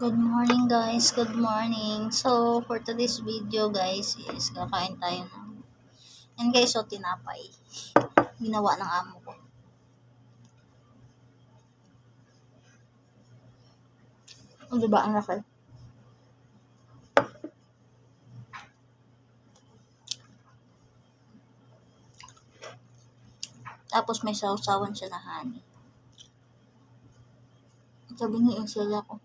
Good morning guys, good morning. So, for today's video guys is kakain tayo ng and guys, so tinapay. Ginawa ng amo ko. O diba ang laki? Tapos may sausawan siya na honey. Sabi niya yung sila ko.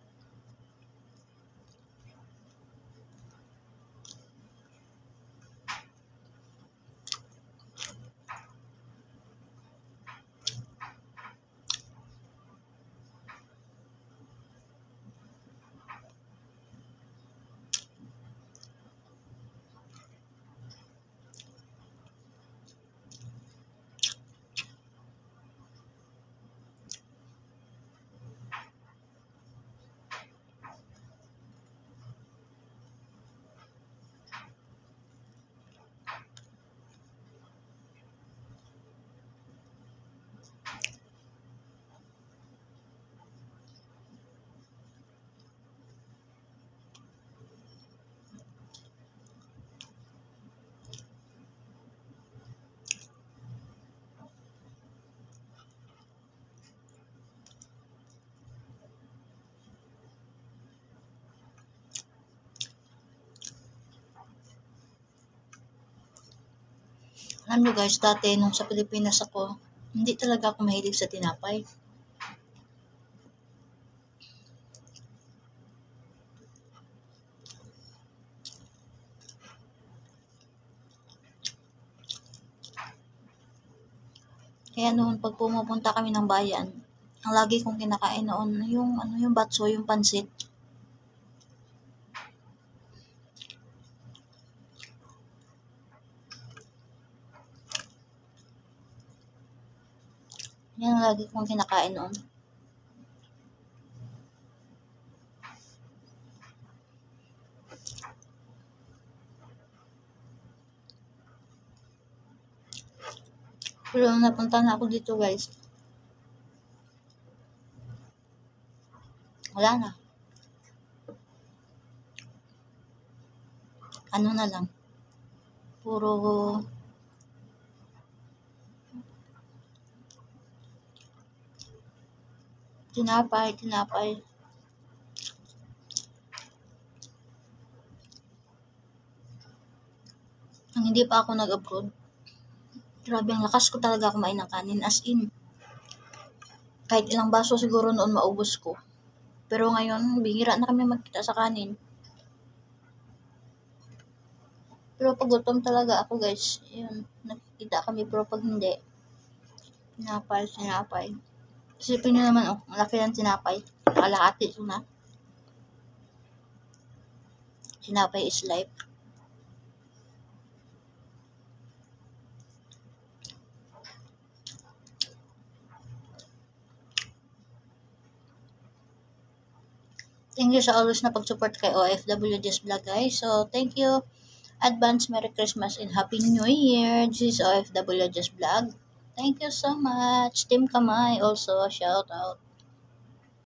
Alam nyo guys, dati nung sa Pilipinas ako, hindi talaga ako mahilig sa tinapay. Kaya noon pag pumupunta kami ng bayan, ang lagi kong kinakain noon yung batso, yung pansit. Yan ang lagi kong kinakain noon. Pero nung napunta na ako dito guys, wala na. Ano na lang. Puro tinapay. Ang hindi pa ako nag-abroad, grabe ang lakas ko talaga kumain ng kanin, as in. Kahit ilang baso siguro noon maubos ko. Pero ngayon, bihira na kami magkita sa kanin. Pero pag gutom talaga ako guys, yun, nakikita kami, pero pag hindi, tinapay. Isipin nyo naman, ang laki ng tinapay. Kalahati ito na. Tinapay is life. Thank you sa always na pag-support kay OFW Just Vlog guys. So, thank you. Advance Merry Christmas and Happy New Year. This is OFW Just Vlog. Thank you so much. Team Kamay also, shout out.